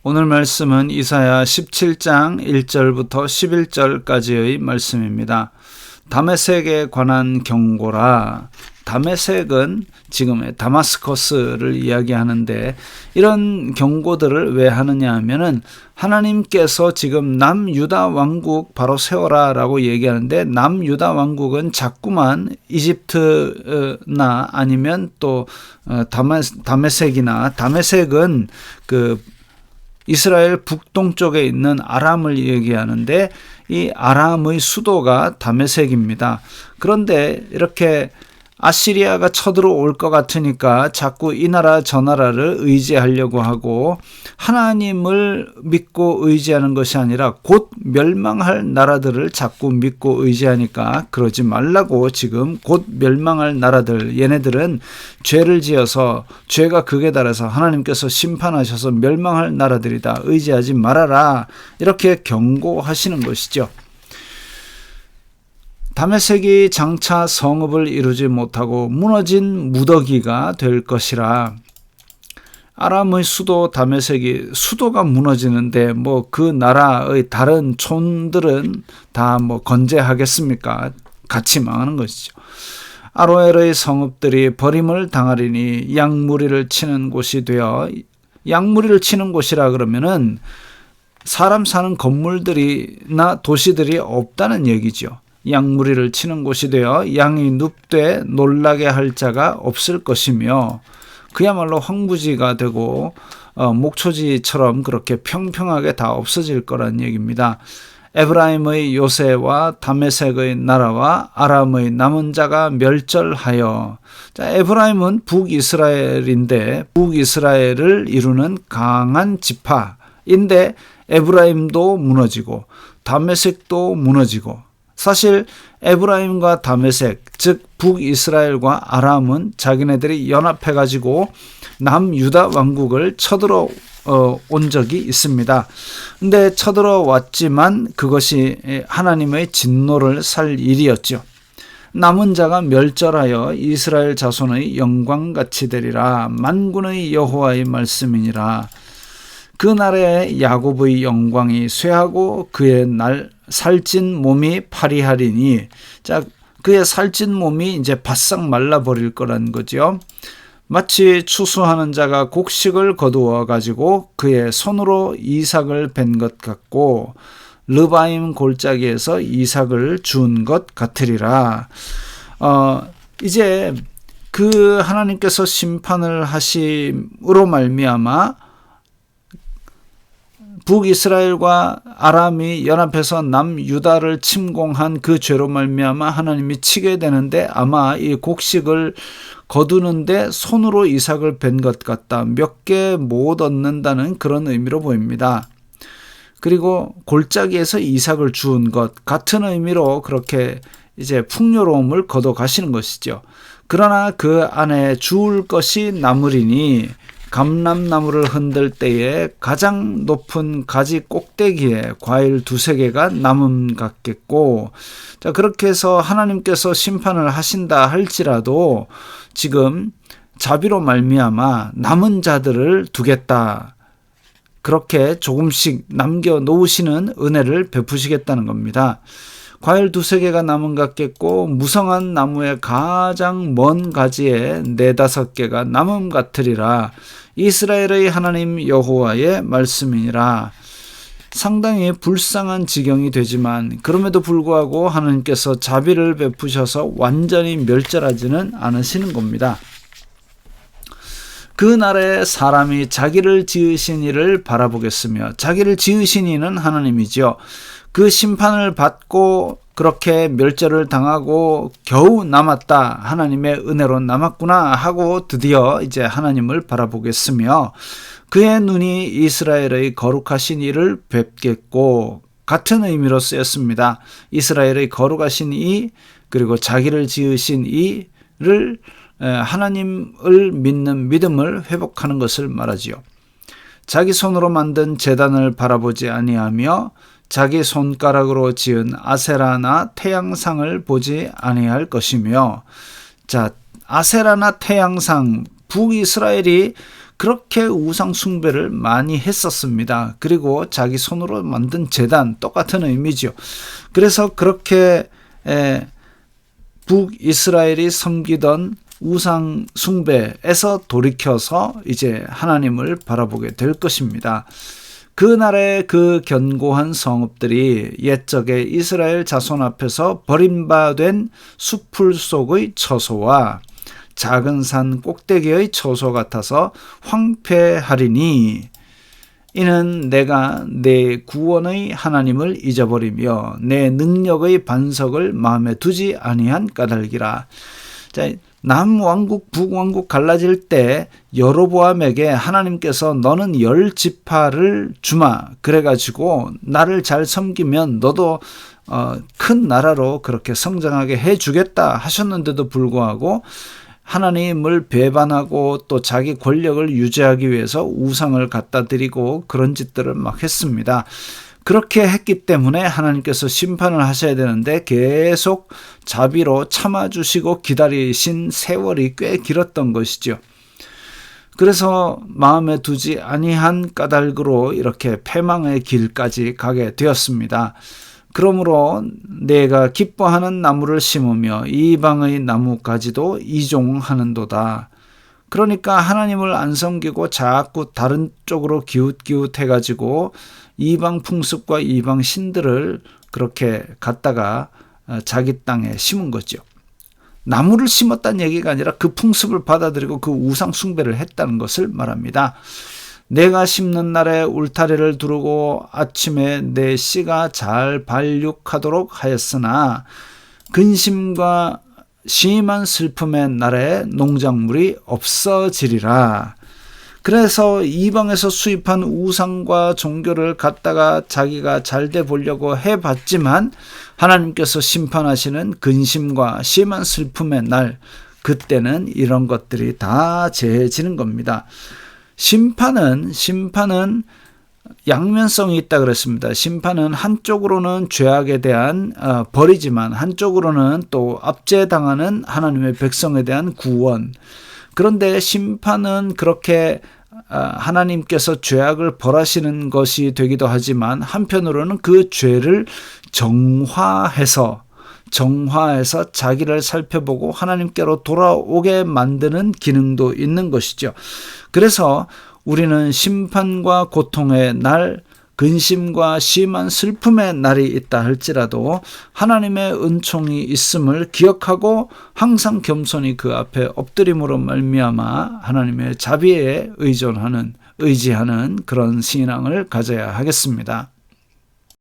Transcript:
오늘 말씀은 이사야 17장 1절부터 11절까지의 말씀입니다. 다메섹에 관한 경고라. 다메섹은 지금의 다마스커스를 이야기하는데 이런 경고들을 왜 하느냐 하면은 하나님께서 지금 남유다 왕국 바로 세워라 라고 얘기하는데 남유다 왕국은 자꾸만 이집트나 아니면 또 다메섹은 그 이스라엘 북동쪽에 있는 아람을 얘기하는데 이 아람의 수도가 다메섹입니다. 그런데 이렇게 아시리아가 쳐들어올 것 같으니까 자꾸 이 나라 저 나라를 의지하려고 하고 하나님을 믿고 의지하는 것이 아니라 곧 멸망할 나라들을 자꾸 믿고 의지하니까 그러지 말라고 지금 곧 멸망할 나라들, 얘네들은 죄를 지어서 죄가 극에 달해서 하나님께서 심판하셔서 멸망할 나라들이다. 의지하지 말아라. 이렇게 경고하시는 것이죠. 다메섹이 장차 성읍을 이루지 못하고 무너진 무더기가 될 것이라. 아람의 수도 다메섹이 수도가 무너지는데 뭐 그 나라의 다른 촌들은 다 뭐 건재하겠습니까? 같이 망하는 것이죠. 아로엘의 성읍들이 버림을 당하리니 양무리를 치는 곳이 되어, 양무리를 치는 곳이라 그러면은 사람 사는 건물들이나 도시들이 없다는 얘기죠. 양무리를 치는 곳이 되어 양이 눕되 놀라게 할 자가 없을 것이며 그야말로 황무지가 되고 목초지처럼 그렇게 평평하게 다 없어질 거란 얘기입니다. 에브라임의 요새와 다메섹의 나라와 아람의 남은 자가 멸절하여. 자, 에브라임은 북이스라엘인데 북이스라엘을 이루는 강한 지파인데 에브라임도 무너지고 다메섹도 무너지고, 사실 에브라임과 다메섹, 즉 북이스라엘과 아람은 자기네들이 연합해가지고 남유다 왕국을 쳐들어 온 적이 있습니다. 근데 쳐들어왔지만 그것이 하나님의 진노를 살 일이었죠. 남은 자가 멸절하여 이스라엘 자손의 영광같이 되리라. 만군의 여호와의 말씀이니라. 그날에 야곱의 영광이 쇠하고 그의 살찐 몸이 파리하리니. 자, 그의 살찐 몸이 이제 바싹 말라버릴 거란 거죠. 마치 추수하는 자가 곡식을 거두어 가지고 그의 손으로 이삭을 벤 것 같고 르바임 골짜기에서 이삭을 준 것 같으리라. 이제 그 하나님께서 심판을 하심으로 말미암아 북이스라엘과 아람이 연합해서 남유다를 침공한 그 죄로 말미암아 하나님이 치게 되는데 아마 이 곡식을 거두는데 손으로 이삭을 벤 것 같다. 몇 개 못 얻는다는 그런 의미로 보입니다. 그리고 골짜기에서 이삭을 주운 것 같은 의미로 그렇게 이제 풍요로움을 거둬 가시는 것이죠. 그러나 그 안에 주울 것이 나물이니 감람나무를 흔들 때에 가장 높은 가지 꼭대기에 과일 2-3개가 남음 같겠고, 자, 그렇게 해서 하나님께서 심판을 하신다 할지라도 지금 자비로 말미암아 남은 자들을 두겠다. 그렇게 조금씩 남겨 놓으시는 은혜를 베푸시겠다는 겁니다. 과일 2-3개가 남은 같겠고 무성한 나무의 가장 먼 가지에 4-5개가 남음 같으리라. 이스라엘의 하나님 여호와의 말씀이니라. 상당히 불쌍한 지경이 되지만 그럼에도 불구하고 하나님께서 자비를 베푸셔서 완전히 멸절하지는 않으시는 겁니다. 그 날에 사람이 자기를 지으신 이를 바라보겠으며, 자기를 지으신 이는 하나님이죠. 그 심판을 받고 그렇게 멸절을 당하고 겨우 남았다. 하나님의 은혜로 남았구나 하고 드디어 이제 하나님을 바라보겠으며 그의 눈이 이스라엘의 거룩하신 이를 뵙겠고, 같은 의미로 쓰였습니다. 이스라엘의 거룩하신 이, 그리고 자기를 지으신 이를 하나님을 믿는 믿음을 회복하는 것을 말하지요. 자기 손으로 만든 제단을 바라보지 아니하며 자기 손가락으로 지은 아세라나 태양상을 보지 아니할 것이며. 자, 아세라나 태양상 북이스라엘이 그렇게 우상 숭배를 많이 했었습니다. 그리고 자기 손으로 만든 제단, 똑같은 의미죠. 그래서 그렇게 북이스라엘이 섬기던 우상 숭배에서 돌이켜서 이제 하나님을 바라보게 될 것입니다. 그 나라의 그 견고한 성읍들이 옛적에 이스라엘 자손 앞에서 버림받은 수풀 속의 처소와 작은 산 꼭대기의 처소 같아서 황폐하리니 이는 내가 내 구원의 하나님을 잊어버리며 내 능력의 반석을 마음에 두지 아니한 까닭이라. 자, 남왕국 북왕국 갈라질 때 여로보암에게 하나님께서 너는 10지파를 주마, 그래가지고 나를 잘 섬기면 너도 큰 나라로 그렇게 성장하게 해주겠다 하셨는데도 불구하고 하나님을 배반하고 또 자기 권력을 유지하기 위해서 우상을 갖다 드리고 그런 짓들을 막 했습니다. 그렇게 했기 때문에 하나님께서 심판을 하셔야 되는데 계속 자비로 참아주시고 기다리신 세월이 꽤 길었던 것이죠. 그래서 마음에 두지 아니한 까닭으로 이렇게 패망의 길까지 가게 되었습니다. 그러므로 내가 기뻐하는 나무를 심으며 이방의 나무까지도 이종하는도다. 그러니까 하나님을 안 섬기고 자꾸 다른 쪽으로 기웃기웃해가지고 이방 풍습과 이방 신들을 그렇게 갖다가 자기 땅에 심은 거죠. 나무를 심었다는 얘기가 아니라 그 풍습을 받아들이고 그 우상 숭배를 했다는 것을 말합니다. 내가 심는 날에 울타리를 두르고 아침에 내 씨가 잘 발육하도록 하였으나 근심과 심한 슬픔의 날에 농작물이 없어지리라. 그래서 이방에서 수입한 우상과 종교를 갖다가 자기가 잘돼 보려고 해봤지만 하나님께서 심판하시는 근심과 심한 슬픔의 날, 그때는 이런 것들이 다 제해지는 겁니다. 심판은 양면성이 있다 그랬습니다. 심판은 한쪽으로는 죄악에 대한 벌이지만 한쪽으로는 또 압제당하는 하나님의 백성에 대한 구원. 그런데 심판은 그렇게 하나님께서 죄악을 벌하시는 것이 되기도 하지만 한편으로는 그 죄를 정화해서 자기를 살펴보고 하나님께로 돌아오게 만드는 기능도 있는 것이죠. 그래서 우리는 심판과 고통의 날, 근심과 심한 슬픔의 날이 있다 할지라도 하나님의 은총이 있음을 기억하고 항상 겸손히 그 앞에 엎드림으로 말미암아 하나님의 자비에 의지하는 그런 신앙을 가져야 하겠습니다.